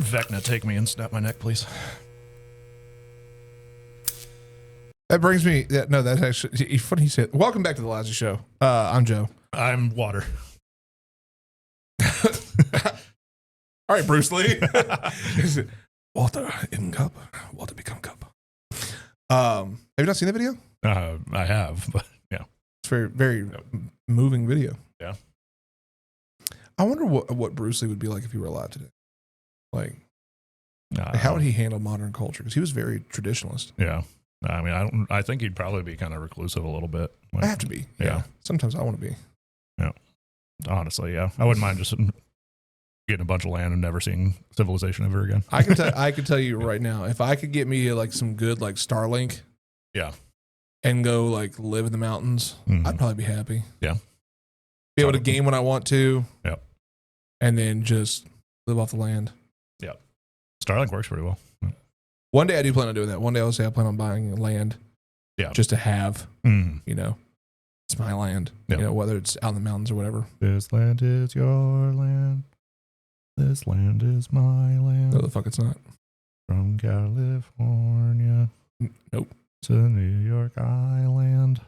Vecna take me and snap my neck, please. That brings me. No, that's actually funny you said. Welcome back to the Lousy Show. I'm Joe. I'm Water. All right, Bruce Lee. Water in cup. Water become cup. Have you not seen the video? I have, but yeah, it's very moving video. Yeah. I wonder what Bruce Lee would be like if he were alive today. Like how would he handle modern culture? Because he was very traditionalist. Yeah. I mean, I think he'd probably be kind of reclusive a little bit. Like, I have to be. Yeah. Sometimes I want to be. Yeah. Honestly, yeah. I wouldn't mind just getting a bunch of land and never seeing civilization ever again. I can tell you right now, if I could get me like some good like Starlink, yeah, and go like live in the mountains, I'd probably be happy. Yeah. Be able to game when I want to. Yep. And then just live off the land. Yeah. Starlink works pretty well. One day I do plan on doing that. One day I'll say I plan on buying land. Yeah. Just to have, you know, it's my land. Yep. You know, whether it's out in the mountains or whatever. This land is your land. This land is my land. No, the fuck it's not. From California. Nope. To New York Island.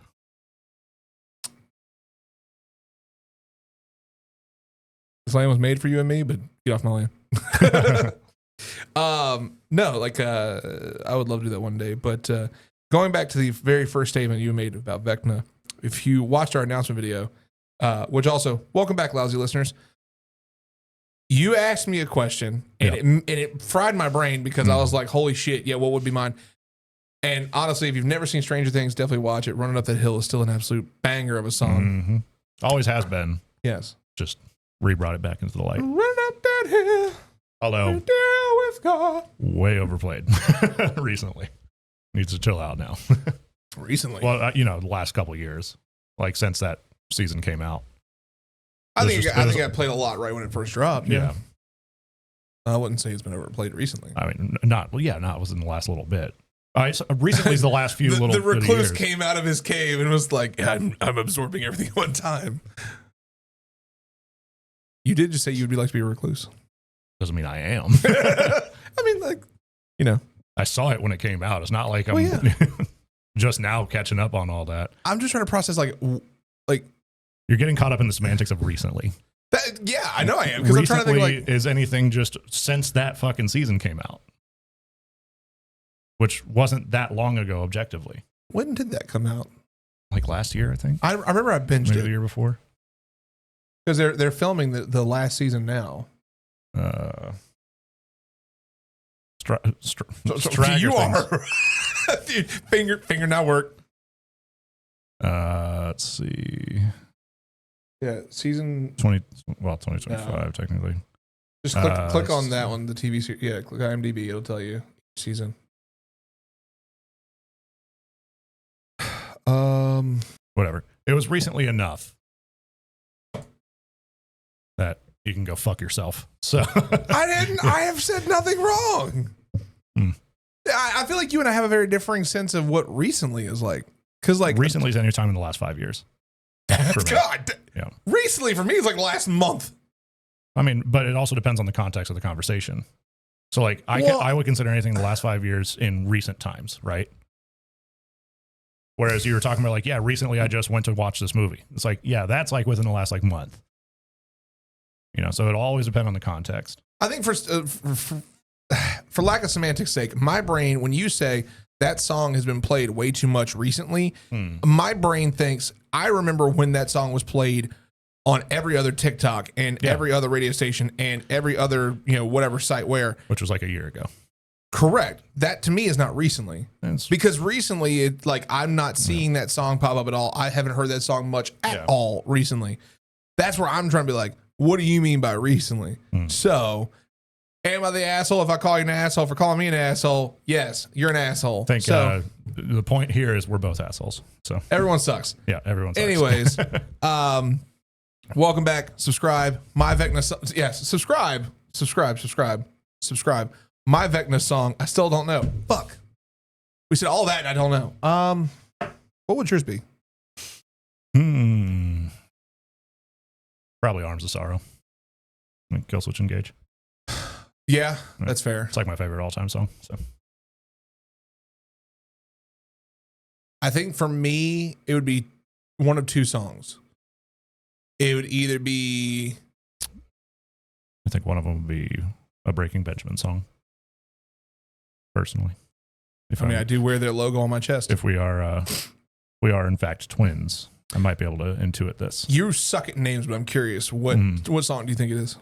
This land was made for you and me, but get off my land. No, like I would love to do that one day. But going back to the very first statement you made about Vecna, if you watched our announcement video, which also, welcome back, Lousy listeners. You asked me a question, and it fried my brain because I was like, holy shit, yeah, what would be mine? And honestly, if you've never seen Stranger Things, definitely watch it. Running Up That Hill is still an absolute banger of a song. Mm-hmm. Always has been. Yes. Just re-brought it back into the light. Run up that hill. Although, with God. Way overplayed recently. Needs to chill out now. Recently? Well, the last couple of years. Like, since that season came out. I think I played a lot right when it first dropped. Yeah. I wouldn't say it's been overplayed recently. I mean, not within the last little bit. So recently is the last few the recluse came out of his cave and was like, I'm absorbing everything at one time. You did just say you'd be like to be a recluse. Doesn't mean I am. I mean, like, I saw it when it came out. It's not like I'm just now catching up on all that. I'm just trying to process, like you're getting caught up in the semantics of recently. Yeah, I know I am. Because I'm trying to think, like, is anything just since that fucking season came out? Which wasn't that long ago, objectively. When did that come out? Like last year, I think. I remember I binged Maybe it. the year before. Because they're filming the last season now. You are. Dude, finger not work. Let's see. Yeah, season 2025 technically. Just click on that one, the TV series. Yeah, click IMDb. It'll tell you season. Whatever. It was recently enough that you can go fuck yourself. So I have said nothing wrong. I feel like you and I have a very differing sense of what recently is like. Because like recently is any time in the last 5 years. God. Yeah. Recently for me is like last month. I mean, but it also depends on the context of the conversation. So like I would consider anything in the last 5 years in recent times, right? Whereas you were talking about like, yeah, recently I just went to watch this movie. It's like, yeah, that's like within the last like month. So it'll always depend on the context. I think for lack of semantics sake, my brain, when you say that song has been played way too much recently, my brain thinks I remember when that song was played on every other TikTok and every other radio station and every other, whatever site which was like a year ago. Correct. That to me is not recently. Because recently, it like I'm not seeing that song pop up at all. I haven't heard that song much at all recently. That's where I'm trying to be like, what do you mean by recently? So, am I the asshole if I call you an asshole for calling me an asshole? Yes, you're an asshole. I think the point here is we're both assholes. So everyone sucks. Yeah, everyone sucks. Anyways, welcome back. Subscribe. My Vecna. Yes, subscribe. My Vecna song, I still don't know. Fuck. We said all that and I don't know. What would yours be? Probably Arms of Sorrow. Kill Switch Engage. Yeah, that's fair. It's like my favorite all time song. So I think for me, it would be one of two songs. It would either be, I think one of them would be a Breaking Benjamin song. Personally, I do wear their logo on my chest. If we are in fact twins, I might be able to intuit this. You suck at names, but I'm curious. What song do you think it is?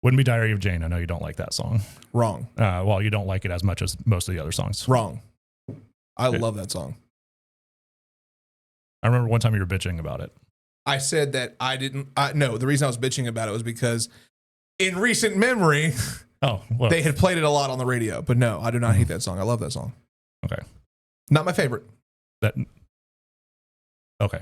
Wouldn't be Diary of Jane. I know you don't like that song. Wrong. Well, you don't like it as much as most of the other songs. Wrong. I love that song. I remember one time you were bitching about it. I said that I didn't. No, the reason I was bitching about it was because in recent memory, they had played it a lot on the radio. But no, I do not hate that song. I love that song. Okay. Not my favorite. Okay.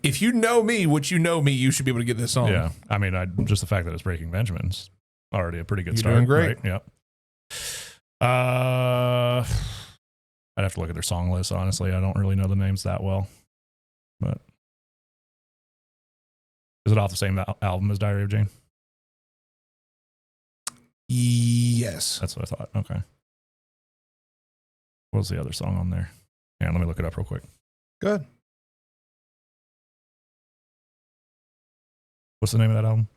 If you know me, what you know me, you should be able to get this song. Yeah. I mean, just the fact that it's Breaking Benjamin's already a pretty good You're start. doing great. Right? Yep. I'd have to look at their song list, honestly. I don't really know the names that well. But is it off the same album as Diary of Jane? Yes. That's what I thought. Okay. What was the other song on there? Yeah, let me look it up real quick. Good. What's the name of that album?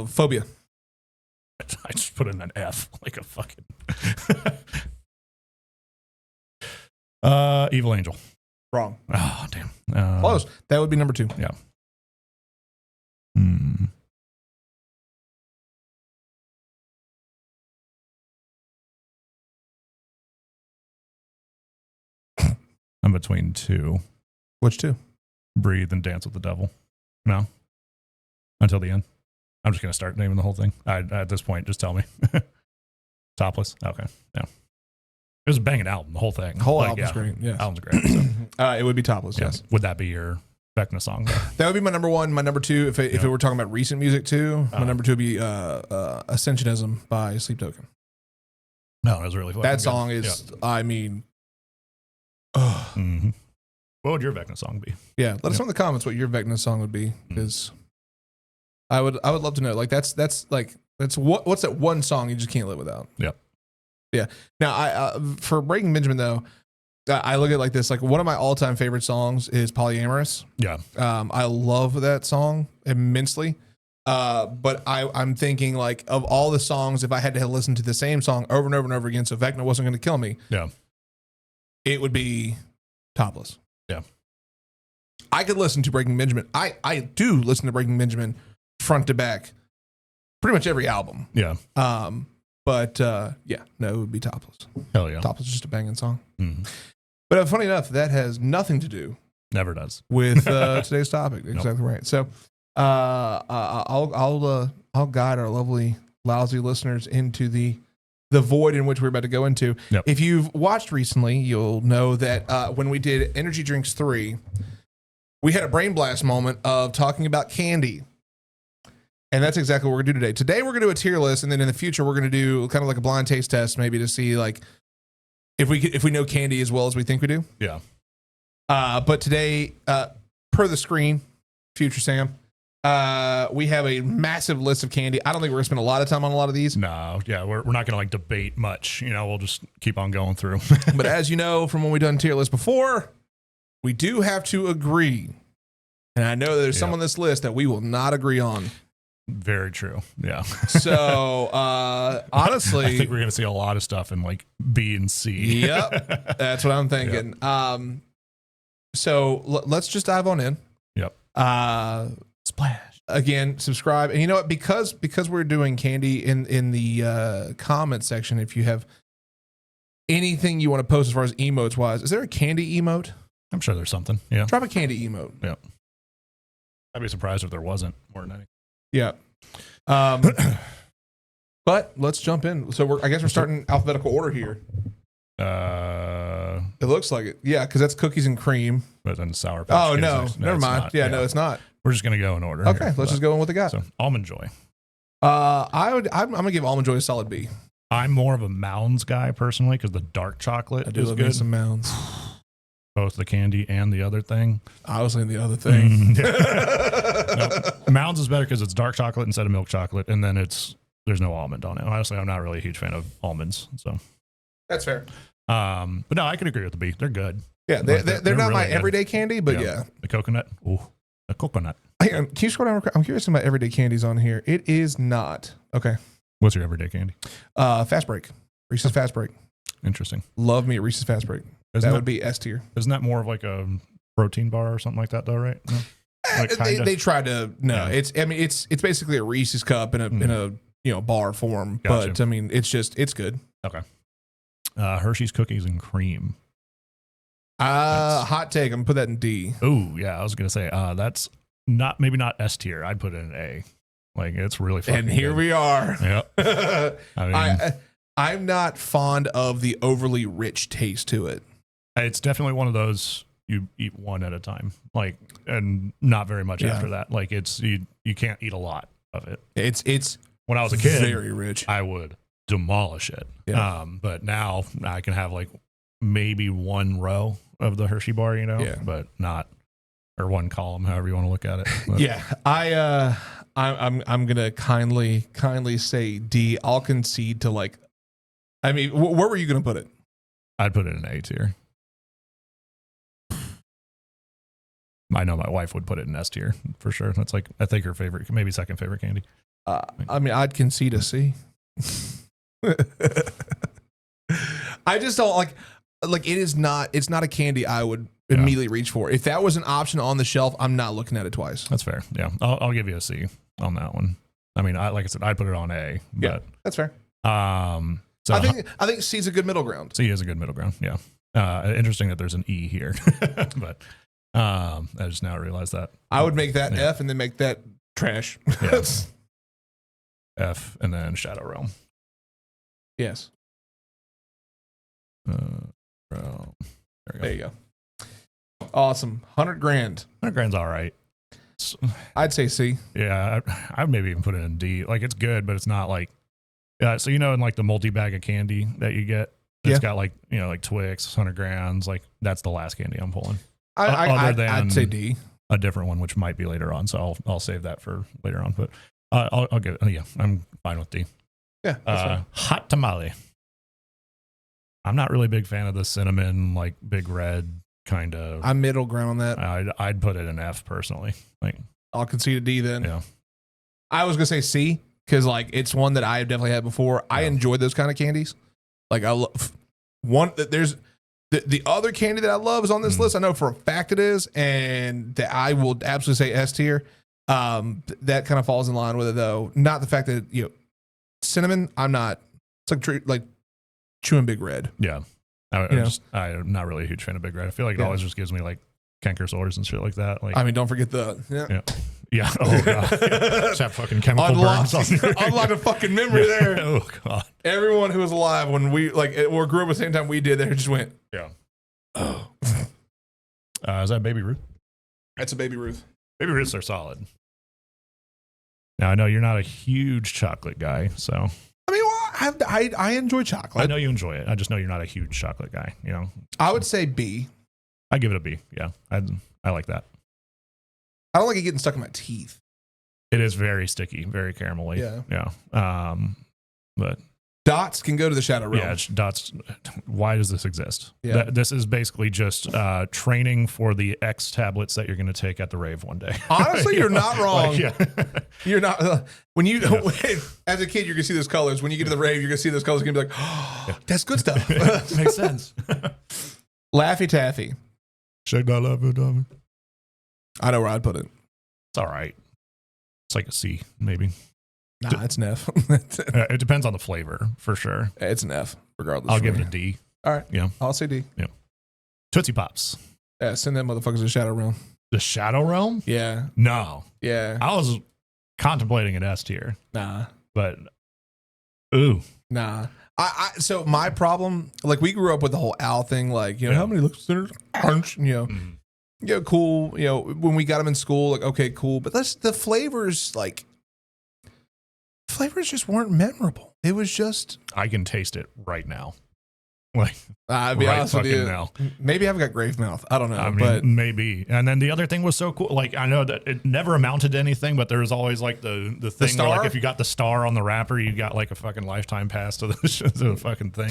Phobia. I just put in an F like a fucking Evil Angel. Wrong. Oh, damn. Close. That would be number 2. Yeah. I'm between two. Which two? Breathe and Dance with the Devil. No? Until the end. I'm just going to start naming the whole thing. At this point, just tell me. Topless? Okay. Yeah. It was a banging album, the whole thing. The whole album's great. Yeah. Album's great. So. It would be Topless, yes. Would that be your Vecna song? That would be my number 1. My number 2, if it were talking about recent music too, my number 2 would be Ascensionism by Sleep Token. No, it was really fun. That song is, I mean, what would your Vecna song be? Yeah, let us know in the comments what your Vecna song would be, because I would love to know. Like that's what's that one song you just can't live without? Yep. Yeah. Now I for Breaking Benjamin though, I look at it like this. Like one of my all-time favorite songs is Polyamorous. Yeah. I love that song immensely. But I'm thinking like of all the songs, if I had to listen to the same song over and over and over again, so Vecna wasn't going to kill me. Yeah. It would be Topless. Yeah. I could listen to Breaking Benjamin. I do listen to Breaking Benjamin front to back, pretty much every album. Yeah. But yeah, no, it would be Topless. Hell yeah. Topless is just a banging song. Mm-hmm. But funny enough, that has nothing to do. Never does. With today's topic. Exactly right. So I'll guide our lovely lousy listeners into the void in which we're about to go into. Yep. If you've watched recently, you'll know that when we did Energy Drinks 3, we had a brain blast moment of talking about candy. And that's exactly what we're going to do today. Today, we're going to do a tier list. And then in the future, we're going to do kind of like a blind taste test, maybe to see like if we know candy as well as we think we do. Yeah. But today, per the screen, future Sam, we have a massive list of candy. I don't think we're going to spend a lot of time on a lot of these. No. Yeah. We're not going to like debate much. We'll just keep on going through. But as you know, from when we've done tier list before, we do have to agree. And I know there's some on this list that we will not agree on. Very true. Yeah. So honestly, I think we're going to see a lot of stuff in like B and C. Yep. That's what I'm thinking. Yep. So let's just dive on in. Yep. Splash. Again, subscribe. And you know what? Because we're doing candy in the comment section, if you have anything you want to post as far as emotes wise, is there a candy emote? I'm sure there's something. Yeah. Drop a candy emote. Yeah. I'd be surprised if there wasn't more than anything. Yeah. But let's jump in. So I guess we're starting alphabetical order here. It looks like it. Yeah, because that's cookies and cream. But then Sour Patch Kids. No, never mind. Not. Yeah, no, it's not. We're just gonna go in order. Okay, let's just go in what they got. So Almond Joy. I'm gonna give Almond Joy a solid B. I'm more of a Mounds guy personally because the dark chocolate I do is love good. Some Mounds. both the candy and the other thing. I was saying the other thing. Nope. Mounds is better because it's dark chocolate instead of milk chocolate, and then there's no almond on it. Honestly, I'm not really a huge fan of almonds, so That's fair. but no, I can agree with the B. They're good. Yeah, they're not really my good. everyday candy, but yeah. The coconut. Ooh, the coconut. Can you scroll down? I'm curious about everyday candies on here. It is not. Okay. What's your everyday candy? Fast Break. Reese's Fast Break. Interesting. Love me a Reese's Fast Break. That would be S tier. Isn't that more of like a protein bar or something like that, though, right? No? Like They try to it's basically a Reese's cup in a bar form. Gotcha. But I mean it's good. Okay. Hershey's cookies and cream. Hot take. I'm gonna put that in D. Oh yeah, I was gonna say that's maybe not S tier. I'd put it in A. Like it's really fucking And here good. we are. Yep. I mean, I'm not fond of the overly rich taste to it. it's definitely one of those you eat one at a time, like, and not very much after that. Like it's you can't eat a lot of it. It's when I was a kid, very rich. I would demolish it. Yeah. But now I can have like maybe one row of the Hershey bar, but not, or one column, however you want to look at it. But Yeah, I'm gonna kindly say D. I'll concede to like. I mean, where were you gonna put it? I'd put it in A tier. I know my wife would put it in S tier for sure. That's like, I think her favorite, maybe second favorite candy. I mean, I'd concede a C. I just don't like it's not a candy I would immediately reach for. If that was an option on the shelf, I'm not looking at it twice. That's fair. Yeah. I'll give you a C on that one. I mean, like I said, I'd put it on A, but yeah, that's fair. So I think C is a good middle ground. C is a good middle ground. Yeah. Interesting that there's an E here, but I just now realized that I would make that F and then make that trash. Yeah. F and then Shadow Realm. Yes. Realm. There you go. Awesome. 100 grand. 100 grand's all right. I'd say C. Yeah, I'd maybe even put it in D. Like it's good, but it's not like, so in like the multi-bag of candy that you get, it's got like, like Twix, 100 grams, like that's the last candy I'm pulling. I'd say D. A different one, which might be later on, so I'll save that for later on. But I'll get it. Yeah, I'm fine with D. Yeah, that's fine. Hot tamale. I'm not really a big fan of the cinnamon, like big red kind of. I'm middle ground on that. I'd put it in F personally. Like I'll concede a D then. Yeah. I was gonna say C because like it's one that I have definitely had before. Yeah. I enjoy those kind of candies. Like I love one. There's the other candy that I love is on this list. I know for a fact it is, and that I will absolutely say S tier. That kind of falls in line with it though. Not the fact that cinnamon. I'm not. It's like chewing Big Red. Yeah. I'm not really a huge fan of Big Red. I feel like it always just gives me like canker sores and shit like that. Like, I mean, don't forget the yeah. Oh god, just have fucking chemical burns on there. Unlock a fucking memory there. Oh god. Everyone who was alive when we or grew up at the same time we did there just went. Yeah. Oh. Is that Baby Ruth? That's a Baby Ruth. Baby Ruths are solid. Now I know you're not a huge chocolate guy, so. I mean, well, I enjoy chocolate. I know you enjoy it. I just know you're not a huge chocolate guy. I would say B. I give it a B. Yeah, I like that. I don't like it getting stuck in my teeth. It is very sticky, very caramelly. Yeah. But dots can go to the Shadow Realm. Yeah, dots. Why does this exist? Yeah. This is basically just training for the X tablets that you're going to take at the rave one day. Honestly, you're not wrong. You're not. When as a kid, you're going to see those colors. When you get to the rave, you're going to see those colors. You're going to be like, oh, that's good stuff. Makes sense. Laffy Taffy. Shake that Laffy Taffy. I know where I'd put it. It's all right. It's like a C, maybe. Nah, it's an F. It depends on the flavor, for sure. It's an F, regardless. I'll give it a D. All right. Yeah. I'll say D. Yeah. Tootsie Pops. Yeah, send them motherfuckers to the Shadow Realm. The Shadow Realm? Yeah. No. Yeah. I was contemplating an S tier. Nah. But, ooh. Nah. So my problem, like we grew up with the whole owl thing, like, how many looks centers? Cool. When we got them in school, like, okay, cool. But the flavors, like, just weren't memorable. It was just. I can taste it right now. Like, I'll be honest with you. Now. Maybe I've got grave mouth. I don't know. I mean, but maybe. And then the other thing was so cool. Like, I know that it never amounted to anything, but there was always like the thing where, like, if you got the star on the wrapper, you got like a fucking lifetime pass to the fucking thing.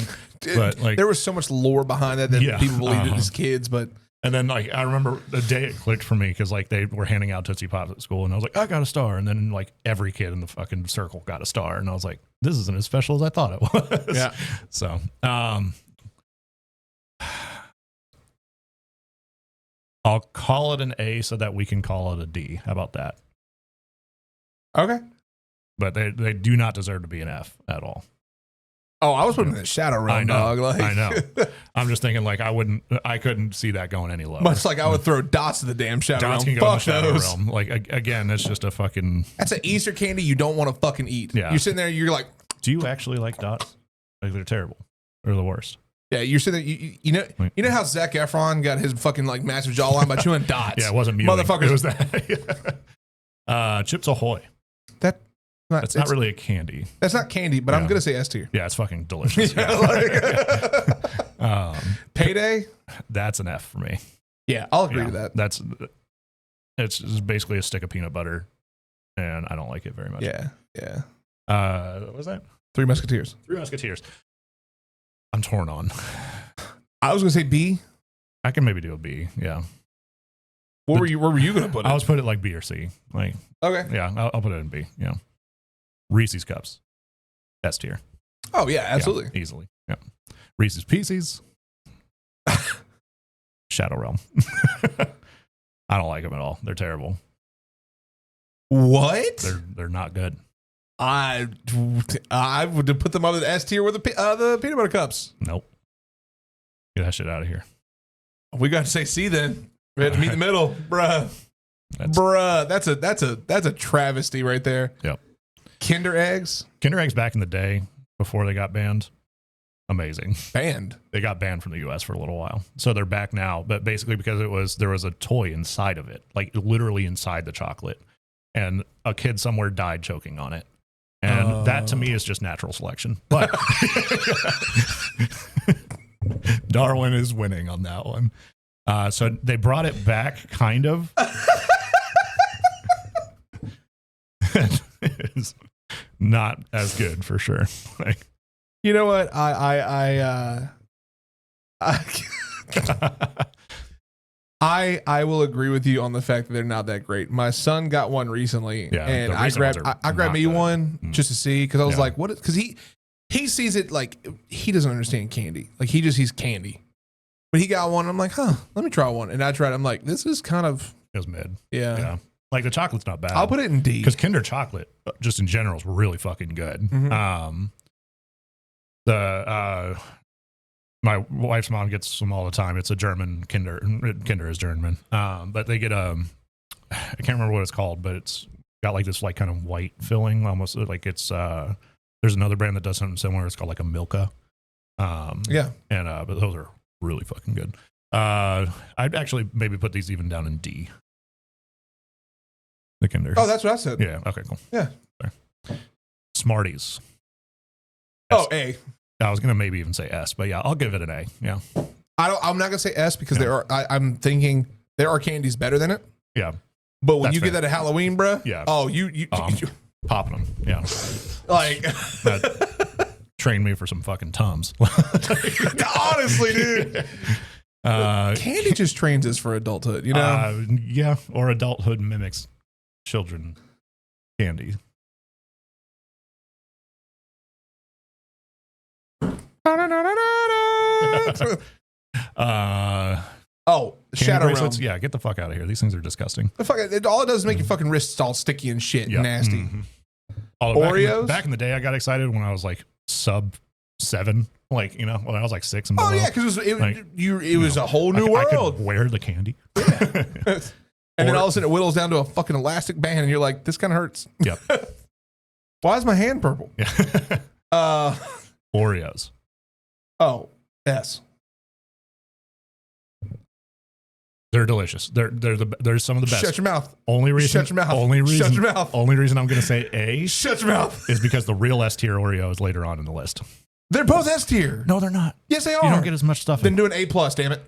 But like, there was so much lore behind that people believed it as kids. But and then, like, I remember the day it clicked for me because, like, they were handing out Tootsie Pops at school, and I was like, I got a star. And then, like, every kid in the fucking circle got a star. And I was like, this isn't as special as I thought it was. Yeah. So, I'll call it an A so that we can call it a D. How about that? Okay. But they do not deserve to be an F at all. Oh, I was putting in the shadow realm, dog. Like, I know. I'm just thinking, like, I couldn't see that going any lower. Much like I would throw dots to the damn shadow Dots realm. can go in the Fuck shadow those. realm. Like, again, it's just a fucking. That's an Easter candy you don't want to fucking eat. Yeah. You're sitting there, you're like, Do you actually like dots? Like, they're terrible. They're the worst. yeah, you're sitting there, you know how Zac Efron got his fucking like massive jawline by chewing dots? Yeah, it wasn't mewing. Motherfuckers. It was that. Chips Ahoy. That's not really a candy. That's not candy, but I'm gonna say S tier. Yeah, it's fucking delicious. Yeah, like, Payday. That's an F for me. Yeah, I'll agree to that. It's just basically a stick of peanut butter, and I don't like it very much. Yeah. What was that? Three Musketeers. Three Musketeers. I'm torn on. I was gonna say B. I can maybe do a B. Yeah. Where were you gonna put it? I was put it like B or C. Like, okay. Yeah, I'll put it in B. Yeah. Reese's Cups. S tier. Oh yeah, absolutely. Yeah, easily. Yeah. Reese's Pieces. Shadow Realm. I don't like them at all. They're terrible. What? They're not good. I would put them on the S tier with the peanut butter cups. Nope. Get that shit out of here. We got to say C then. We had to meet in the middle, bruh. That's a travesty right there. Yep. Kinder Eggs. Kinder Eggs back in the day before they got banned. Amazing. Banned. They got banned from the US for a little while. So they're back now, but basically because there was a toy inside of it, like literally inside the chocolate, and a kid somewhere died choking on it. And that to me is just natural selection. But Darwin is winning on that one. So they brought it back, kind of. It's not as good for sure. Like, you know what? I will agree with you on the fact that they're not that great. My son got one recently, and I grabbed me one just to see, because I was like, what? Because he sees it like he doesn't understand candy. Like he's candy. But he got one. And I'm like, let me try one. And I tried. I'm like, this is kind of. It was mid. Yeah. Like the chocolate's not bad. I'll put it in D. Because Kinder chocolate, just in general, is really fucking good. Mm-hmm. My wife's mom gets them all the time. It's a German Kinder. Kinder is German. But they get I can't remember what it's called, but it's got like this like kind of white filling, almost like it's there's another brand that does something similar. It's called like a Milka. Yeah. And but those are really fucking good. I'd actually maybe put these even down in D. The Kinder. Oh, that's what I said. Yeah. Okay. Cool. Yeah. Sorry. Smarties. Oh, A. I was gonna maybe even say S, but yeah, I'll give it an A. Yeah. I'm not gonna say S because I'm thinking there are candies better than it. Yeah. But when you get that at Halloween, bro. Yeah. Oh, you popping them. Yeah. Like that trained me for some fucking Tums. Honestly, dude. Candy just trains us for adulthood, you know? Yeah. Or adulthood mimics children candy. Shadow bracelets? Realm. Yeah, get the fuck out of here. These things are disgusting. All it does is make your fucking wrists all sticky and shit, and nasty. Mm-hmm. Oreos? Back in the day, I got excited when I was like sub 7. Like, when I was like 6 and below. Oh yeah, because it was a whole new world. I could wear the candy. Yeah. And then all of a sudden it whittles down to a fucking elastic band, and you're like, this kind of hurts. Yep. Why is my hand purple? Yeah. Oreos. Oh, S. They're delicious. They're some of the best. Shut your mouth. Only reason. Shut your mouth. Only reason. Shut your mouth. Only reason I'm going to say A. Shut your mouth. Is because the real S tier Oreo is later on in the list. They're both S tier. No, they're not. Yes, they are. You don't get as much stuff. Then do an A+, damn it.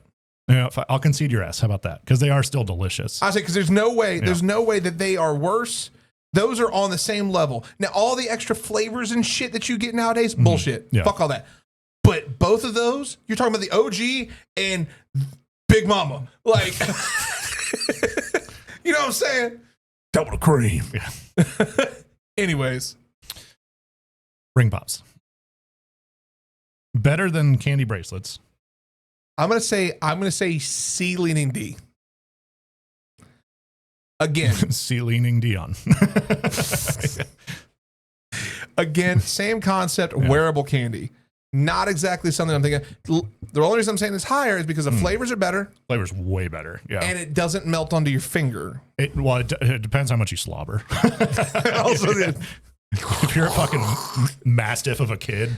Yeah, I'll concede your ass. How about that? Because they are still delicious. I say, because there's no way that they are worse. Those are on the same level. Now, all the extra flavors and shit that you get nowadays, bullshit. Yeah. Fuck all that. But both of those, you're talking about the OG and Big Mama. Like, you know what I'm saying? Double cream. Yeah. Anyways. Ring pops. Better than candy bracelets. I'm gonna say C leaning D. Again. C leaning Dion. Again, same concept, wearable candy. Not exactly something I'm thinking. The only reason I'm saying it's higher is because the flavors are better. Flavors way better. Yeah. And it doesn't melt onto your finger. It depends how much you slobber. Also, if you're a fucking mastiff of a kid,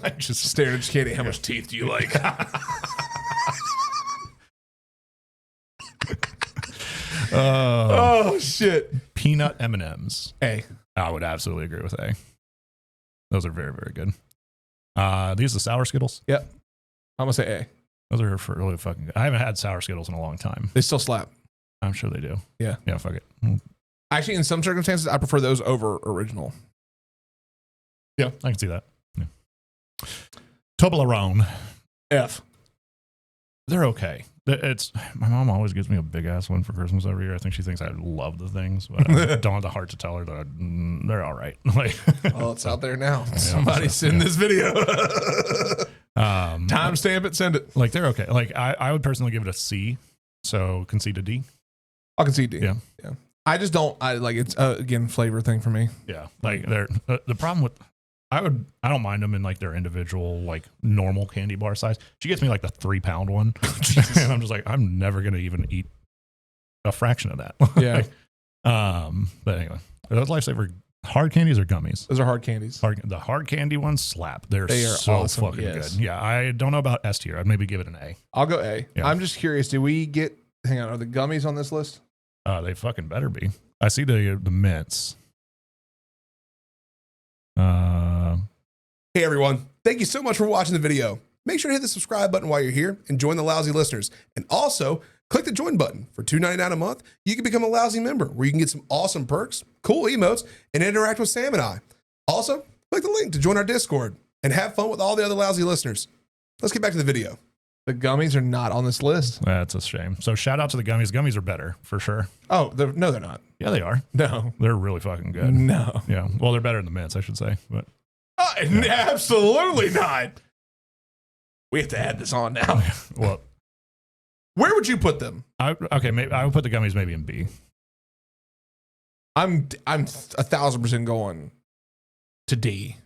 like just staring at your kid, how much teeth do you like? Oh shit! Peanut M&ms. A. I would absolutely agree with A. Those are very, very good. These are the sour Skittles. Yep. I'm gonna say A. Those are really fucking good. I haven't had sour Skittles in a long time. They still slap. I'm sure they do. Yeah. Yeah. Fuck it. Actually, in some circumstances, I prefer those over original. Yeah, I can see that. Yeah. Toblerone. F. They're okay. It's my mom always gives me a big ass one for Christmas every year. I think she thinks I love the things, but I don't have the heart to tell her that they're all right. Like, well, it's out there now. Somebody send this video. Timestamp it, send it. Like they're okay. Like I would personally give it a C. So concede a D. I'll concede D. Yeah. I just don't. I like it's again flavor thing for me. Yeah. Like they're the problem with. I don't mind them in like their individual, like normal candy bar size. She gets me like the 3-pound one. And I'm just like, I'm never going to even eat a fraction of that. Yeah. But anyway, are those Lifesaver hard candies or gummies? Those are hard candies. The hard candy ones slap. They are so awesome, fucking yes. good. Yeah. I don't know about S tier. I'd maybe give it an A. I'll go A. Yeah. I'm just curious. Do we get, hang on, are the gummies on this list? They fucking better be. I see the mints. Hey everyone, thank you so much for watching the video. Make sure to hit the subscribe button while you're here and join the Lousy listeners. And also, click the join button. For $2.99 a month, you can become a Lousy member where you can get some awesome perks, cool emotes, and interact with Sam and I. Also, click the link to join our Discord and have fun with all the other Lousy listeners. Let's get back to the video. The gummies are not on this list. That's a shame. So shout out to the gummies. Gummies are better for sure. Oh, no, they're not. Yeah, they are. No. They're really fucking good. No. Yeah. Well, they're better than the mints, I should say. But absolutely not. We have to add this on now. Well, where would you put them? Maybe I would put the gummies maybe in B. I'm 1,000% going to D.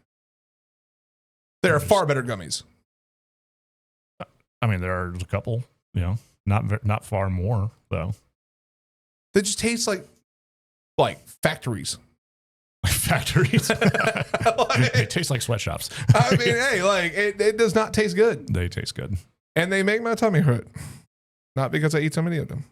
There are far better gummies. I mean, there are a couple, not far more though. They just taste like factories. Factories. They taste like sweatshops. I mean, hey, it does not taste good. They taste good, and they make my tummy hurt. Not because I eat so many of them.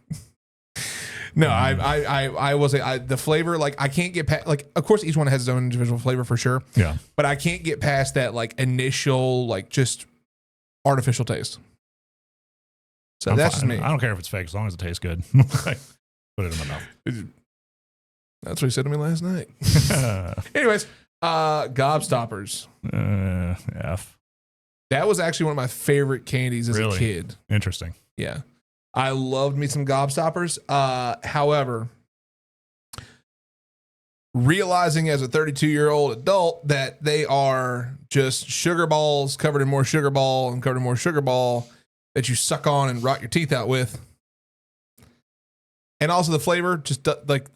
No, I will say the flavor. Like I can't get past. Like of course, each one has its own individual flavor for sure. Yeah, but I can't get past that initial just artificial taste. So that's just me. I don't care if it's fake as long as it tastes good. Put it in my mouth. That's what he said to me last night. Anyways, Gobstoppers. F. That was actually one of my favorite candies as a kid. Interesting. Yeah. I loved me some Gobstoppers. However, realizing as a 32-year-old adult that they are just sugar balls covered in more sugar ball and covered in more sugar ball that you suck on and rot your teeth out with. And also the flavor, just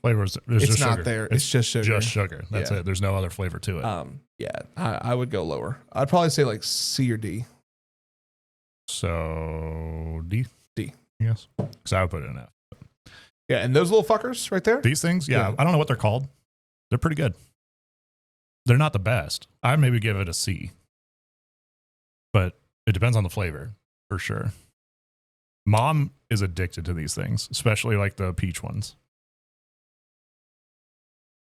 flavors. It's just not sugar. there. It's just sugar. Just sugar. That's it. There's no other flavor to it. Yeah, I would go lower. I'd probably say C or D. So D. D. Yes. Because I would put it in F. Yeah, and those little fuckers right there. These things, yeah. I don't know what they're called. They're pretty good. They're not the best. I'd maybe give it a C. But it depends on the flavor. For sure. Mom is addicted to these things, especially the peach ones.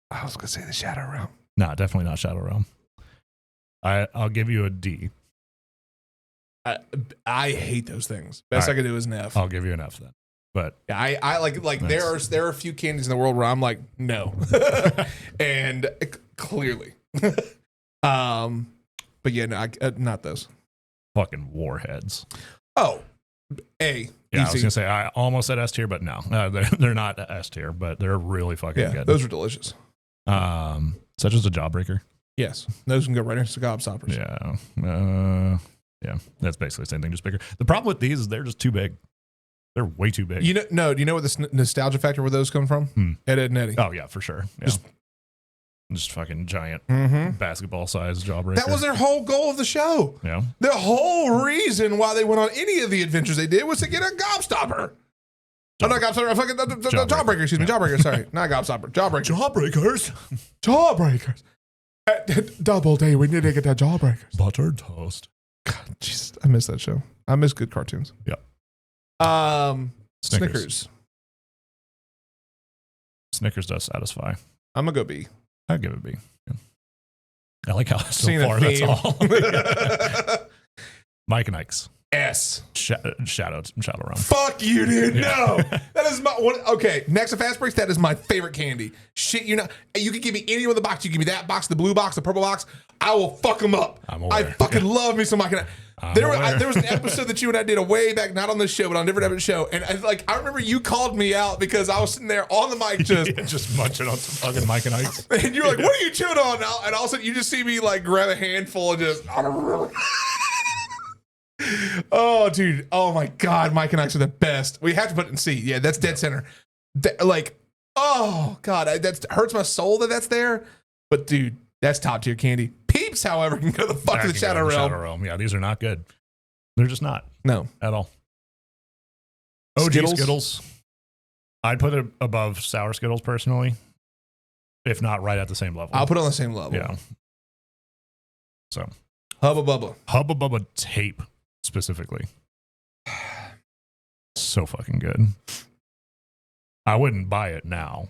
I was going to say the Shadow Realm. No, definitely not Shadow Realm. I'll give you a D. I hate those things. Best I can do is an F. I'll give you an F then. But yeah, I like there are a few candies in the world where I'm like, no. And clearly. But yeah, no, not those. Fucking warheads. Oh, A. Yeah, I was gonna say I almost said S tier, but no, they're not S tier, but they're really fucking good. Those are delicious. Such as a Jawbreaker. Yes, those can go right next to Gobstoppers. Yeah, yeah, that's basically the same thing, just bigger. The problem with these is they're just too big. They're way too big. Do you know what the nostalgia factor where those come from? Ed and Eddie. Oh yeah, for sure. Yeah. Just fucking giant basketball sized Jawbreaker. That was their whole goal of the show. Yeah. The whole reason why they went on any of the adventures they did was to get a Gobstopper. Oh, not Gobstopper. Fucking Jawbreaker. Excuse me. Jawbreaker. Sorry. Not Gobstopper. Jawbreaker. Jawbreakers. Double D. We need to get that Jawbreakers. Buttered toast. God, jeez. I miss that show. I miss good cartoons. Yeah. Snickers. Snickers does satisfy. I'm going to go B. I'd give it a B. Yeah. I like how so Seen far that's all. Mike and Ike's. S. Shadow Realm. Fuck you, dude. Yeah. No. That is my one. Okay. Next to Fast Breaks, that is my favorite candy. Shit, you can give me any of the box. You give me that box, the blue box, the purple box. I will fuck them up. I'm aware. I fucking love me some Mike and Ike. There was an episode that you and I did a way back, not on this show, but on a different show. And I remember you called me out because I was sitting there on the mic just munching on some fucking Mike and Ike's. And you're like, what are you chewing on now? And all of a sudden you just see me like grab a handful and just. Oh, dude. Oh my God. Mike and Ike's are the best. We have to put it in C. Yeah, that's dead center. Oh God. That hurts my soul that's there. But dude, that's top tier candy. Peeps, however, can go the fuck to the Shadow Realm. Yeah, these are not good. They're just not. No. At all. OG Skittles. I'd put it above Sour Skittles personally. If not right at the same level. I'll put it on the same level. Yeah. So. Hubba Bubba. Hubba Bubba tape specifically. So fucking good. I wouldn't buy it now.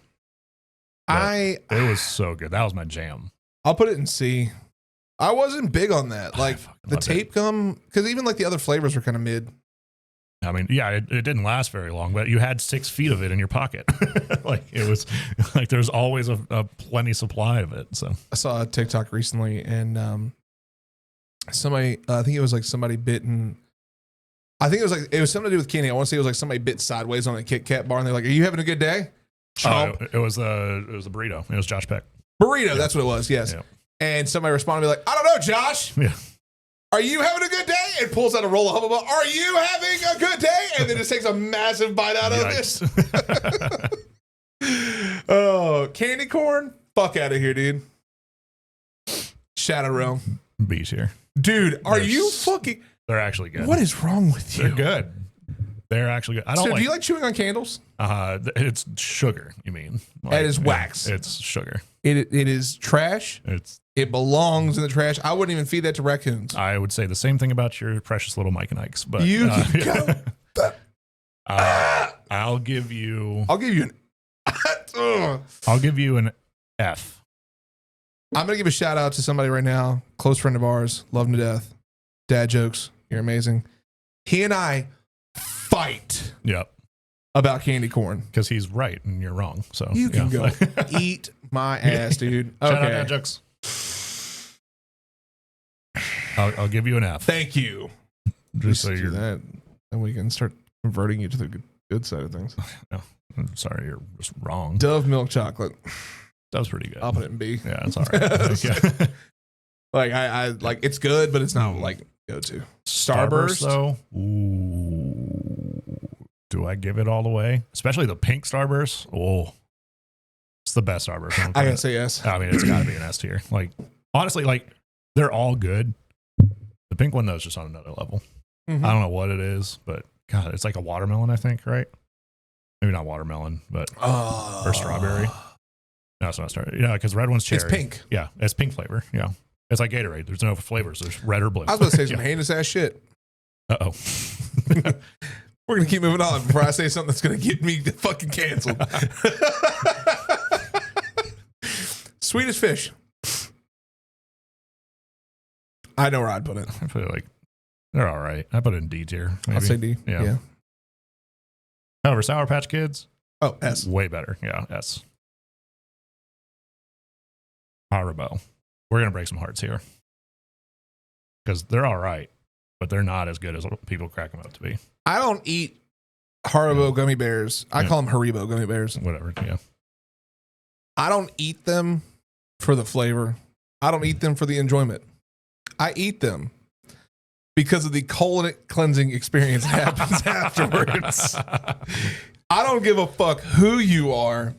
It was so good. That was my jam. I'll put it in C. I wasn't big on that. Like the tape gum, because even like the other flavors were kind of mid. I mean, yeah, it didn't last very long, but you had 6 feet of it in your pocket. Like it was like there's always a plenty supply of it. So I saw a TikTok recently, and somebody, I think it was like somebody bitten. I think it was something to do with candy. I want to say it was like somebody bit sideways on a Kit Kat bar, and they're like, "Are you having a good day?" It was a burrito. It was Josh Peck. Burrito, yeah. That's what it was. Yes. Yeah. And somebody responded like, "I don't know, Josh. Yeah. Are you having a good day?" And pulls out a roll of Hubba Bubba. "Are you having a good day?" And then just takes a massive bite out of this. Oh, candy corn? Fuck out of here, dude. Shadow Realm. B tier. Dude, are you fucking... They're actually good. What is wrong with you? They're good. They're actually good. Do you like chewing on candles? It's sugar, you mean. Like, it is wax. It's sugar. It is trash. It belongs in the trash. I wouldn't even feed that to raccoons. I would say the same thing about your precious little Mike and Ike's. But you can go. I'll give you an I'll give you an F. I'm going to give a shout out to somebody right now, close friend of ours, love him to death. Dad jokes. You're amazing. He and I fight about candy corn. Because he's right and you're wrong. So you can go eat my ass, dude. Okay. Shout out Dad jokes. I'll give you an F. Thank you. Just so you're that, and we can start converting you to the good side of things. No, I'm sorry, you're just wrong. Dove milk chocolate. That was pretty good. I'll put it in B. Yeah, it's all right. Yeah. Like I like it's good, but it's not like go to Starburst though. Ooh, do I give it all the way? Especially the pink Starburst. Oh, it's the best Starburst. I gotta say yes. I mean, it's got to be an S tier. Like honestly, like they're all good. The pink one though is just on another level. Mm-hmm. I don't know what it is, but God, it's like a watermelon. I think, right? Maybe not watermelon, but or strawberry. No, it's not strawberry. Yeah, because red one's cherry. It's pink. Yeah, it's pink flavor. Yeah. It's like Gatorade. There's no flavors. There's red or blue. I was about to say some heinous ass shit. Uh-oh. We're going to keep moving on before I say something that's going to get me fucking canceled. Swedish Fish. I know where I'd put it. I put it like They're all right. I put it in D tier. Maybe. I'll say D. Yeah. However, Sour Patch Kids. Oh, S. Way better. Yeah, S. Haribo. We're going to break some hearts here. Because they're all right, but they're not as good as people crack them up to be. I don't eat Haribo gummy bears. I call them Haribo gummy bears. Whatever, yeah. I don't eat them for the flavor. I don't eat them for the enjoyment. I eat them because of the colon cleansing experience that happens afterwards. I don't give a fuck who you are.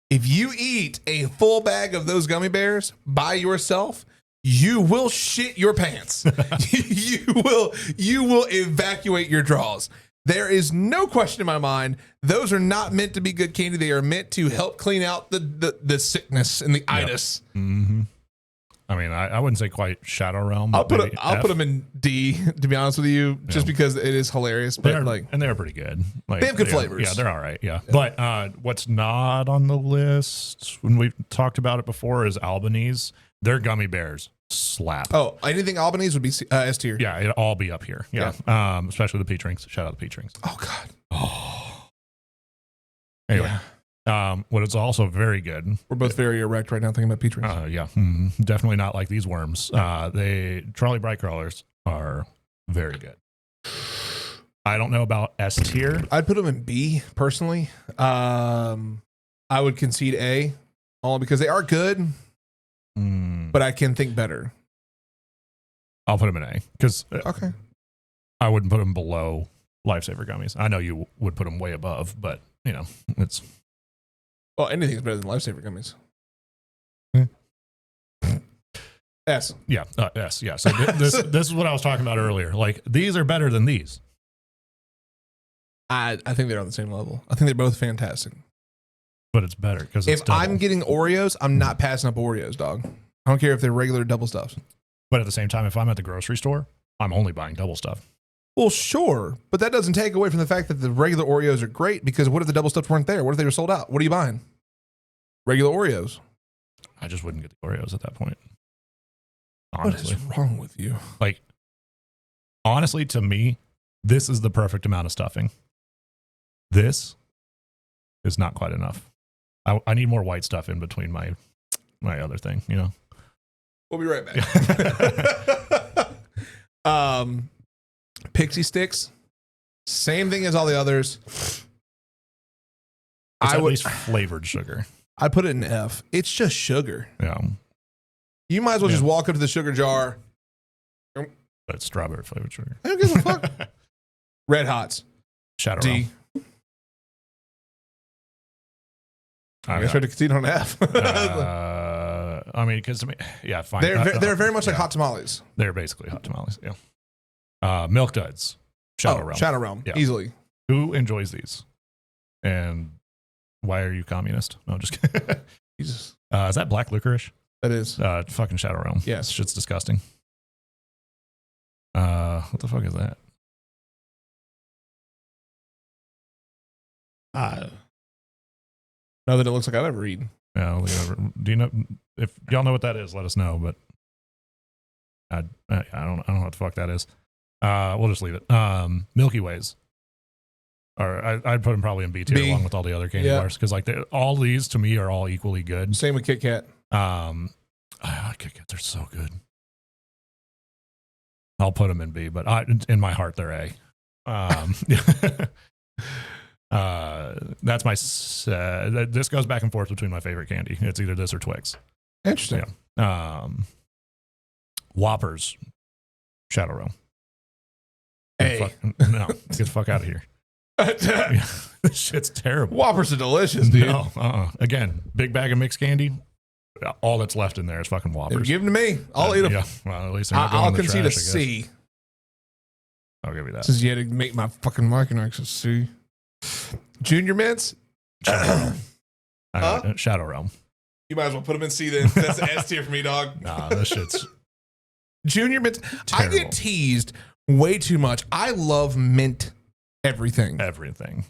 If you eat a full bag of those gummy bears by yourself, you will shit your pants. you will evacuate your drawers. There is no question in my mind. Those are not meant to be good candy. They are meant to help clean out the sickness and the itis. Mm-hmm. I mean, I wouldn't say quite Shadow Realm. I'll put them in D, to be honest with you, just because it is hilarious. But they're pretty good. Like, they have good flavors. Yeah, they're all right. Yeah. But what's not on the list when we've talked about it before is Albanese. Their gummy bears slap. Oh, anything Albanese would be S tier. Yeah, it'd all be up here. Yeah. Especially the peach rings. Shout out the peach rings. Oh God. Oh. Anyway. What is also very good. We're both very erect right now thinking about peach rings. Yeah. Definitely not like these worms. Charlie Bright Crawlers are very good. I don't know about S tier. I'd put them in B personally. I would concede A, only because they are good. But I can think better. I'll put them in A because okay. I wouldn't put them below Lifesaver gummies. I know you would put them way above, but it's anything's better than Lifesaver gummies. S. Yeah, S. Yeah. So this is what I was talking about earlier. Like these are better than these. I think they're on the same level. I think they're both fantastic. But it's better because if I'm getting Oreos, I'm not passing up Oreos, dog. I don't care if they're regular double stuffs. But at the same time, if I'm at the grocery store, I'm only buying double stuff. Well, sure, but that doesn't take away from the fact that the regular Oreos are great, because what if the double stuffs weren't there? What if they were sold out? What are you buying? Regular Oreos. I just wouldn't get the Oreos at that point. Honestly. What is wrong with you? Like, honestly, to me, this is the perfect amount of stuffing. This is not quite enough. I need more white stuff in between my other thing, We'll be right back. Pixie Sticks, same thing as all the others. It's at least flavored sugar. I put it in F. It's just sugar. Yeah. You might as well just walk up to the sugar jar. But it's strawberry flavored sugar. I don't give a fuck. Red Hots. Shadow D. I guess we're to concede on F. I mean, because fine. They're very much like hot tamales. They're basically hot tamales. Yeah. Milk Duds. Shadow Realm. Shadow Realm. Yeah. Easily. Who enjoys these? And why are you communist? No, just kidding. Jesus. Is that black licorice? That is. Fucking Shadow Realm. Yes. Shit's disgusting. What the fuck is that? Know that it looks like I've ever eaten. Yeah, do you know if y'all know what that is? Let us know. But I don't know what the fuck that is. We'll just leave it. Milky Ways. Or I'd put them probably in B tier along with all the other candy bars, because like all these to me are all equally good. Same with Kit Kat. Kit Kats are so good. I'll put them in B, but in my heart they're A. That's my. This goes back and forth between my favorite candy. It's either this or Twix. Interesting. Yeah. Whoppers, Shadow Realm. No, get the fuck out of here. This shit's terrible. Whoppers are delicious, dude. No, again, big bag of mixed candy. All that's left in there is fucking Whoppers. Give them to me. I'll eat them. Yeah. Well, at least I'll concede a C. I'll give you that. Since you had to make my fucking marking access C. Junior Mints? Shadow Realm. Shadow Realm. You might as well put them in C then. That's an S tier for me, dog. Nah, this shit's Junior Mints. terrible. I get teased way too much. I love mint everything. Everything.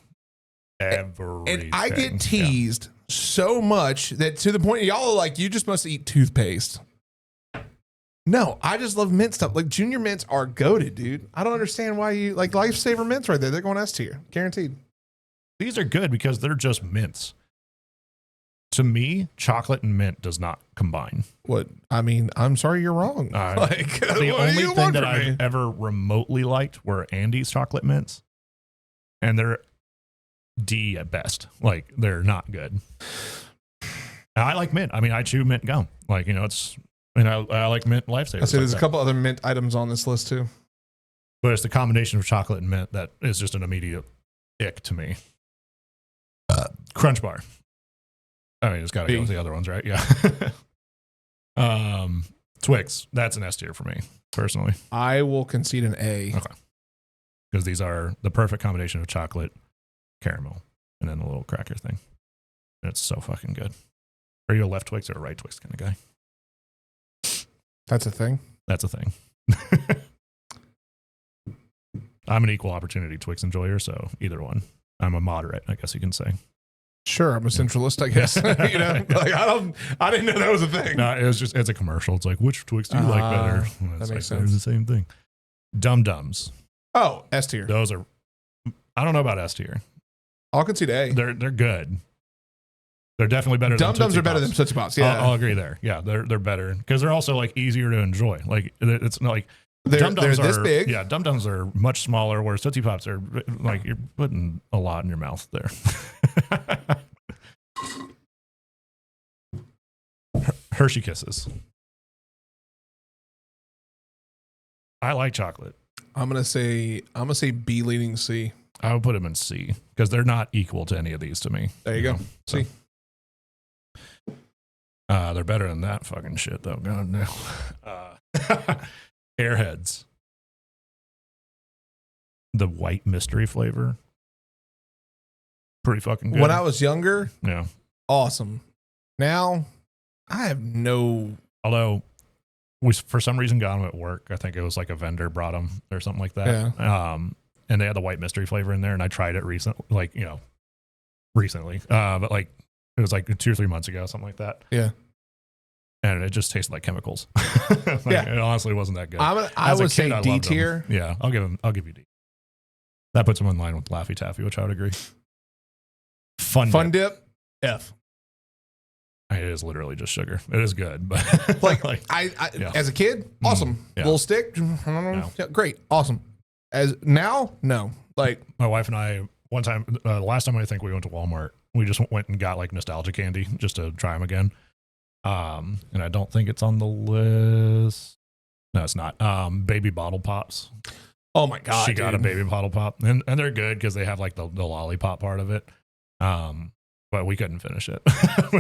And I get teased so much that to the point y'all are like, you just must eat toothpaste. No, I just love mint stuff. Like Junior mints are goated, dude. I don't understand why you like Lifesaver mints right there. They're going S tier, guaranteed. These are good because they're just mints. To me, chocolate and mint does not combine. What? I mean, I'm sorry, you're wrong. Like the only thing that I've ever remotely liked were Andy's chocolate mints, and they're D at best. Like they're not good. And I like mint. I mean, I chew mint gum. Like it's. I mean, I like mint Lifesavers. I say there's a couple other mint items on this list too. But it's the combination of chocolate and mint that is just an immediate ick to me. Crunch bar. I mean, it's got to go with the other ones, right? Yeah. Twix. That's an S tier for me, personally. I will concede an A. Okay. Because these are the perfect combination of chocolate, caramel, and then a little cracker thing. And it's so fucking good. Are you a left Twix or a right Twix kind of guy? That's a thing? That's a thing. I'm an equal opportunity Twix enjoyer, so either one. I'm a moderate, I guess you can say. Sure, I'm a centralist, I guess. You know, like I didn't know that was a thing. No, it's a commercial. It's like, which Twix do you like better? Well, that makes sense. They're the same thing. Dum Dums. Oh, S tier. Those are. I don't know about S tier. I'll concede A. They're good. They're definitely better. Dum Dums are better Pops. than Tootsie Pops. Yeah, I'll agree there. Yeah, they're better because they're also like easier to enjoy. Like it's not like they're this big. Yeah, Dum Dums are much smaller, whereas Tootsie Pops are like you're putting a lot in your mouth there. Hershey Kisses. I like chocolate. I'm gonna say B leading C. I would put them in C because they're not equal to any of these to me. There you go. So, C. They're better than that fucking shit though. God no. Airheads. The white mystery flavor. Pretty fucking good. When I was younger, yeah, awesome. Now, I have no. Although we for some reason got them at work. I think it was like a vendor brought them or something like that. Yeah. And they had the white mystery flavor in there, and I tried it recently. But like it was like 2 or 3 months ago, something like that. Yeah. And it just tasted like chemicals. Yeah. It honestly wasn't that good. I would say D tier. Yeah, I'll give you D. That puts them in line with Laffy Taffy, which I would agree. Fun dip. F. It is literally just sugar. It is good, but like I yeah. As a kid, awesome. Yeah. Little stick, No. yeah, great, awesome. As now, no. Like my wife and I, one time, the last time I think we went to Walmart, we just went and got like nostalgia candy just to try them again. And I don't think it's on the list. No, it's not. Baby bottle pops. Oh my god, she got a baby bottle pop, and they're good because they have like the lollipop part of it. But we couldn't finish it.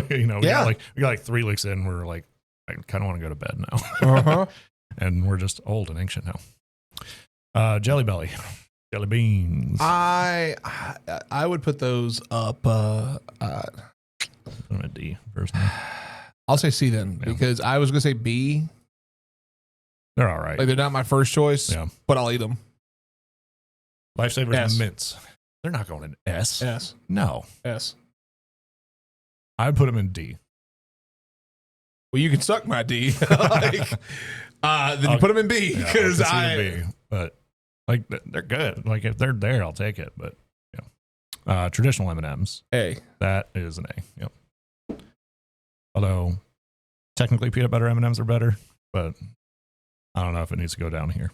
We got like 3 licks in. We were like, I kind of want to go to bed now. And we're just old and ancient now. Jelly Belly, jelly beans. I would put those up. Put them at D first. I'll say C then because I was gonna say B. They're all right. Like they're not my first choice. Yeah, but I'll eat them. Lifesavers S. and mints. They're not going in S. S. No. S. I'd put them in D. Well, you can suck my D. Then you put them in B because B, but like they're good. Like if they're there, I'll take it. But yeah, traditional M&ms. A. That is an A. Yep. Although technically peanut butter M&ms are better, but I don't know if it needs to go down here.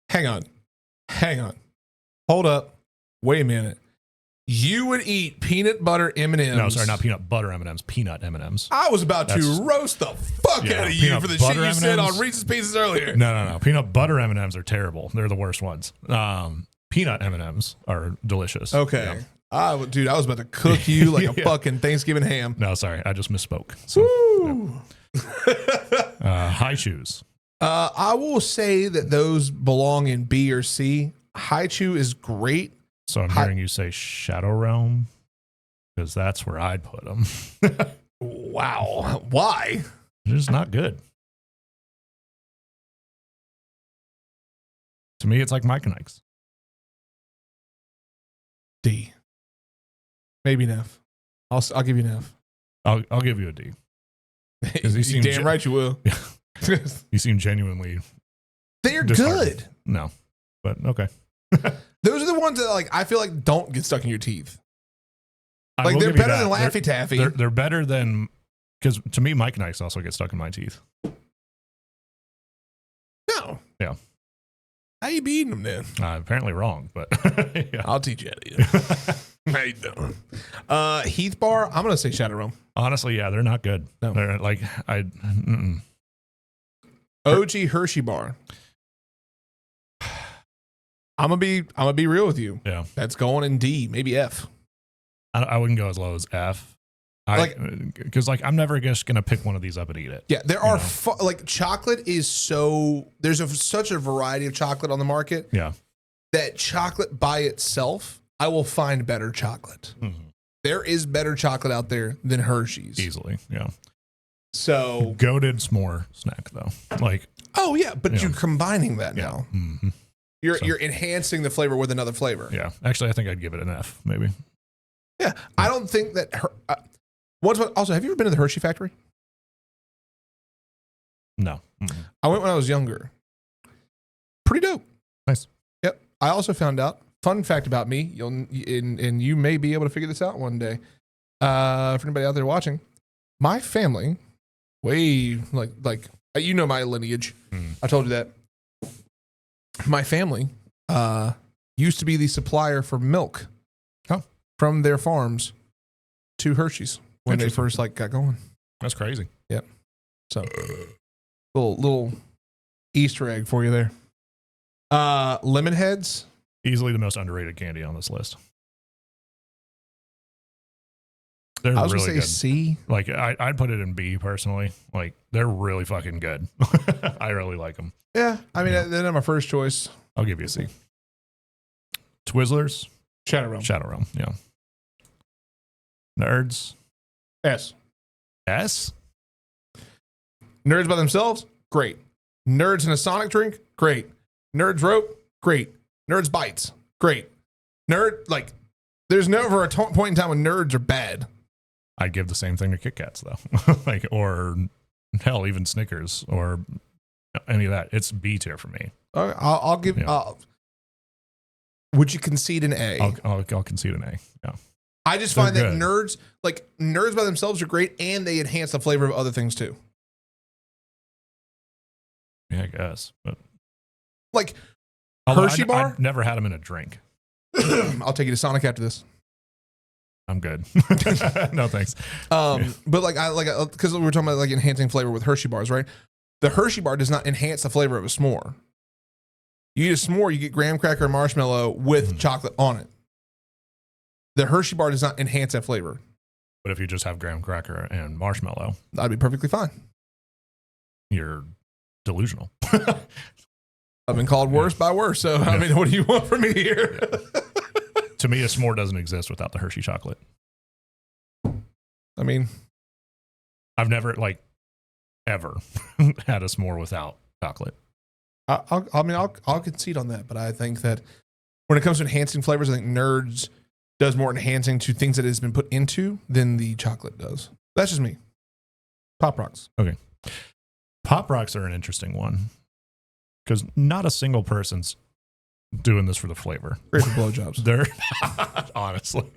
Hang on. Hold up. Wait a minute. You would eat peanut butter M&Ms. No, sorry, not peanut butter M&Ms, peanut M&Ms. I was about to roast the fuck out of you for the shit you said on Reese's Pieces earlier. No. Peanut butter M&Ms are terrible. They're the worst ones. Peanut M&Ms are delicious. Okay. Yeah. Dude, I was about to cook you like a fucking Thanksgiving ham. No, sorry. I just misspoke. So, high chews. I will say that those belong in B or C. High chew is great. So I'm hearing you say Shadow Realm because that's where I'd put them. Wow. Why? It's just not good. To me, it's like Mike and Ike's. D. Maybe an F. I'll give you an F. I'll give you a D. You damn right you will. You seem genuinely They're disheartened. good. No, but okay. Those are the ones that like I feel like don't get stuck in your teeth. I Like will they're give you better that. than Laffy Taffy. They're better than, because to me, Mike Nikes also get stuck in my teeth. No. Yeah. How you be eating them then? Apparently wrong, but yeah. I'll teach you how to eat them. How you doing? Heath Bar, I'm gonna say Shadow Realm. Honestly, yeah, they're not good. No. They're like OG Hershey Bar. I'm gonna be real with you. Yeah, That's going in D, maybe F. I wouldn't go as low as F. Because I'm never just gonna pick one of these up and eat it. Yeah, there are like chocolate is there's such a variety of chocolate on the market. Yeah, that chocolate by itself, I will find better chocolate. Mm-hmm. There is better chocolate out there than Hershey's. Easily, yeah. So goated s'more snack though, like. Oh yeah, but you're combining that now. Mm-hmm. You're enhancing the flavor with another flavor. Yeah, actually, I think I'd give it an F, maybe. Yeah, I don't think that. Also, have you ever been to the Hershey factory? No. Mm-hmm. I went when I was younger. Pretty dope. Nice. Yep. I also found out. Fun fact about me. And you may be able to figure this out one day. For anybody out there watching, my family, way like you know my lineage. I told you that. My family used to be the supplier for milk from their farms to Hershey's when they first got going. That's crazy. Yep. So little Easter egg for you there. Lemon Heads. Easily the most underrated candy on this list. They're I was really gonna say good. C. Like I'd put it in B personally. Like they're really fucking good. I really like them. Yeah, I mean they're not my first choice. I'll give you a C. Twizzlers. Shadow Realm. Yeah. Nerds. S. S. Nerds by themselves, great. Nerds in a Sonic drink, great. Nerds rope, great. Nerds bites, great. There's never a point in time when nerds are bad. I'd give the same thing to Kit Kats though, or hell, even Snickers or any of that. It's B tier for me. I'll give. Yeah. Would you concede an A? I'll concede an A. Yeah. I just find that nerds by themselves are great, and they enhance the flavor of other things too. Yeah, I guess. But Hershey Bar. I've never had them in a drink. I'll take you to Sonic after this. I'm good. No thanks. But because we were talking about enhancing flavor with Hershey bars, right? The Hershey bar does not enhance the flavor of a s'more. You eat a s'more, you get graham cracker and marshmallow with chocolate on it. The Hershey bar does not enhance that flavor. But if you just have graham cracker and marshmallow, that'd be perfectly fine. You're delusional. I've been called worse by worse. So I mean, what do you want from me here? To me, a s'more doesn't exist without the Hershey chocolate. I mean, I've never ever had a s'more without chocolate. I'll concede on that, but I think that when it comes to enhancing flavors, I think Nerds does more enhancing to things that it has been put into than the chocolate does. That's just me. Pop Rocks. Okay. Pop Rocks are an interesting one because not a single person's doing this for the flavor. Great for blowjobs. They're honestly,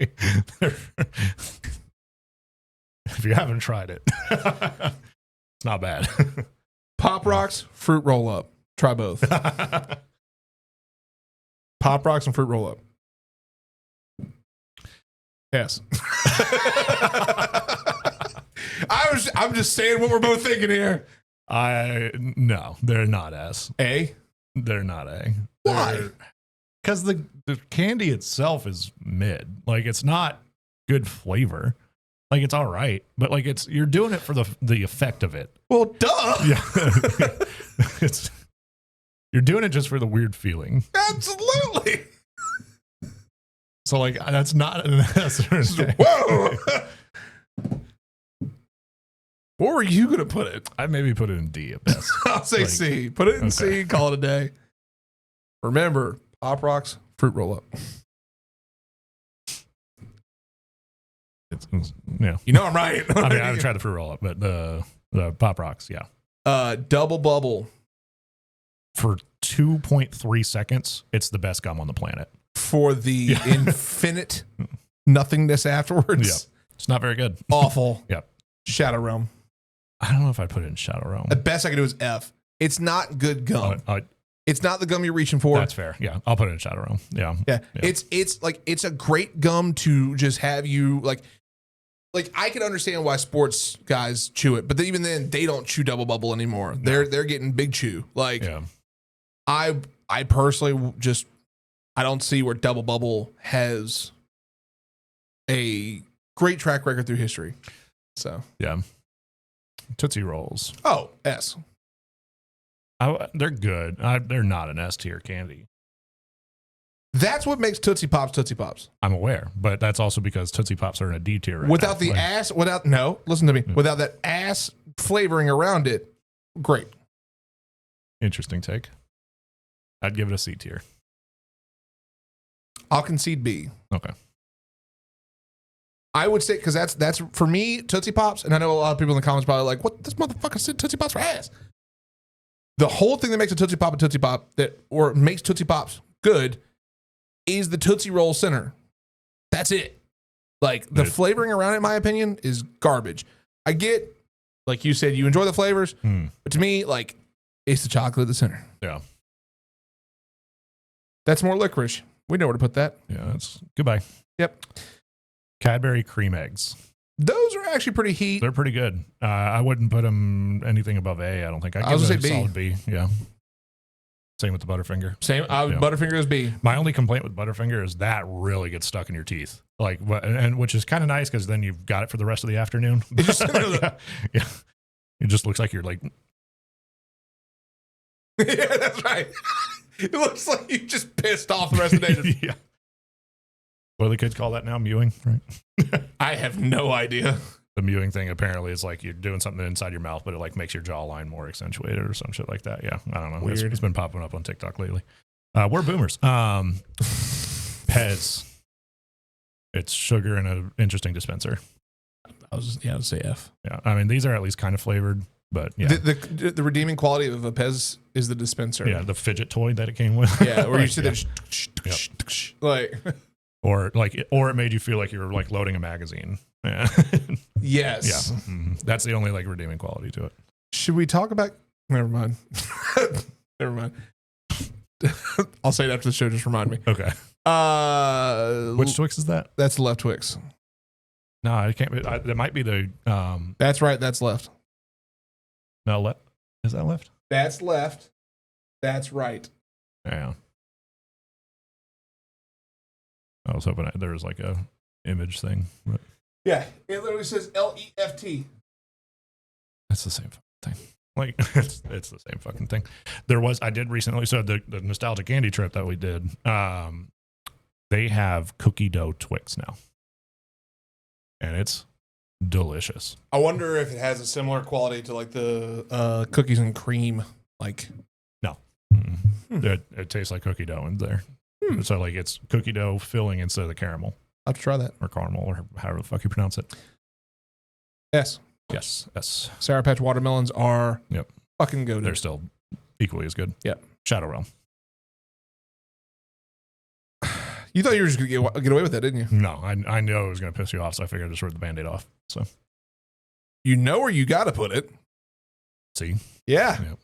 if you haven't tried it, it's not bad. Pop Rocks, fruit roll up. Try both. Pop Rocks and fruit roll up. Yes. I'm just saying what we're both thinking here. No, they're not S. A? They're not A. Why? Because the candy itself is mid. It's not good flavor. It's all right, but you're doing it for the effect of it. Well, duh. Yeah. You're doing it just for the weird feeling. Absolutely. So that's not an S. Whoa. Where were you gonna put it? I'd maybe put it in D at best. I'll say C. Put it in C. Call it a day. Remember, Pop Rocks, fruit roll up. Yeah. You know I'm right. I mean, I haven't tried the fruit roll up, but the Pop Rocks, yeah. Double Bubble. For 2.3 seconds, it's the best gum on the planet. For the infinite nothingness afterwards. Yeah. It's not very good. Awful. Yep. Shadow Realm. I don't know if I'd put it in Shadow Realm. The best I can do is F. It's not good gum. It's not the gum you're reaching for. That's fair. Yeah, I'll put it in Shadow Realm. Yeah. It's like it's a great gum to just have you like I can understand why sports guys chew it, but even then they don't chew Double Bubble anymore. No. They're getting Big Chew. Like I personally just I don't see where Double Bubble has a great track record through history. So yeah. Tootsie Rolls. Oh, S. They're good. They're not an S tier candy. That's what makes Tootsie Pops Tootsie Pops. I'm aware, but that's also because Tootsie Pops are in a D tier. Right without now. The ass, listen to me. Yeah. Without that ass flavoring around it, great. Interesting take. I'd give it a C tier. I'll concede B. Okay. I would say, because that's for me, Tootsie Pops, and I know a lot of people in the comments probably like, what, this motherfucker said Tootsie Pops for ass. The whole thing that makes a Tootsie Pop a Tootsie Pop, or makes Tootsie Pops good, is the Tootsie Roll center. That's it. Like, the flavoring around it, in my opinion, is garbage. I get, like you said, you enjoy the flavors, but to me, like, it's the chocolate at the center. Yeah. That's more licorice. We know where to put that. Yeah, that's goodbye. Yep. Cadbury cream eggs. Those are actually pretty heat. They're pretty good. I wouldn't put them anything above A. I don't think. I was going to say B. Solid B. Yeah. Same with the Butterfinger. Same. Butterfinger is B. My only complaint with Butterfinger is that really gets stuck in your teeth. Like, and which is kind of nice because then you've got it for the rest of the afternoon. Yeah. It just looks like you're like. Yeah, that's right. It looks like you just pissed off the rest of the day. Yeah. What do the kids call that now? Mewing, right? I have no idea. The mewing thing apparently is like you're doing something inside your mouth, but it like makes your jawline more accentuated or some shit like that. Yeah, I don't know. Weird. It's been popping up on TikTok lately. We're boomers. Pez. It's sugar in an interesting dispenser. I would say F. Yeah, I mean these are at least kind of flavored, but yeah. The redeeming quality of a Pez is the dispenser. Yeah, the fidget toy that it came with. Yeah, where you sit there, like. Or it made you feel like you were like loading a magazine. Yeah. Yes. Yeah. Mm-hmm. That's the only like redeeming quality to it. Should we talk about? Never mind. Never mind. I'll say it after the show. Just remind me. Okay. Which Twix is that? That's the left Twix. No, I can't. That might be the. That's right. That's left. No, left. Is that left? That's left. That's right. Yeah. I was hoping there was like a image thing. But yeah, it literally says LEFT. That's the same thing. Like it's the same fucking thing. I did recently, so the nostalgia candy trip that we did, they have cookie dough Twix now. And it's delicious. I wonder if it has a similar quality to like the cookies and cream. Like no. It tastes like cookie dough in there. So like it's cookie dough filling instead of the caramel. I'll have to try that. Or caramel, or however the fuck you pronounce it. S. Yes. S. Sour Patch watermelons are fucking goated. They're still equally as good. Yeah. Shadow Realm. You thought you were just going to get away with that, didn't you? No, I know it was going to piss you off, so I figured I'd just rip the Band-Aid off. So you know where you got to put it. See? Yeah. Yep.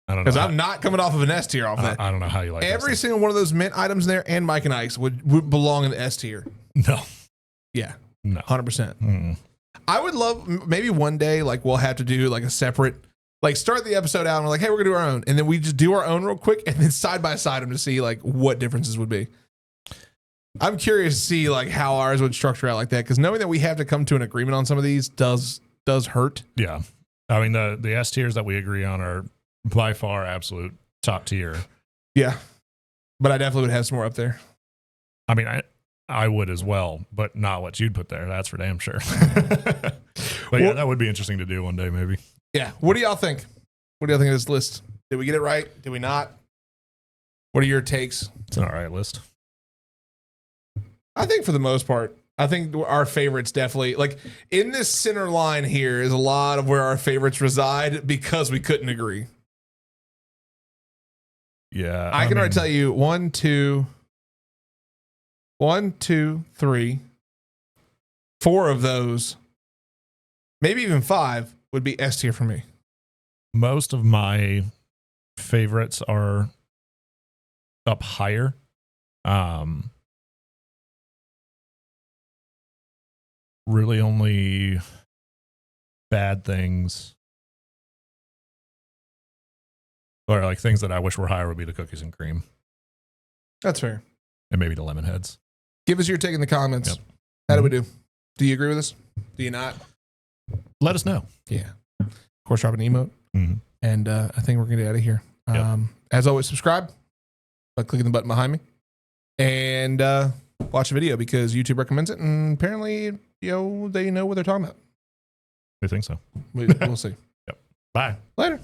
I don't know. Because I'm not coming off of an S tier off that. I don't know how you like every single one of those mint items there and Mike and Ike's would belong in the S tier. No. Yeah. No. 100%. Mm. I would love, maybe one day, like we'll have to do like a separate, like start the episode out and we're like, hey, we're going to do our own. And then we just do our own real quick and then side by side them to see like what differences would be. I'm curious to see like how ours would structure out like that. Because knowing that we have to come to an agreement on some of these does hurt. Yeah. I mean, the S tiers that we agree on are by far absolute top tier. Yeah. But I definitely would have some more up there. I mean, I would as well, but not what you'd put there. That's for damn sure. But yeah, that would be interesting to do one day, maybe. Yeah. What do y'all think? What do y'all think of this list? Did we get it right? Did we not? What are your takes? It's an all right list. I think for the most part, I think our favorites definitely, like, in this center line here is a lot of where our favorites reside because we couldn't agree. Yeah. I can already tell you 1, 2, 3, 4 of those, maybe even 5 would be S tier for me. Most of my favorites are up higher. Really only bad things, or like things that I wish were higher, would be the cookies and cream. That's fair. And maybe the lemon heads. Give us your take in the comments. Yep. How do we do? Do you agree with us? Do you not? Let us know. Yeah. Of course, drop an emote. Mm-hmm. And I think we're going to get out of here. Yep. As always, subscribe by clicking the button behind me. And watch the video because YouTube recommends it. And apparently, they know what they're talking about. We think so. We'll see. Yep. Bye. Later.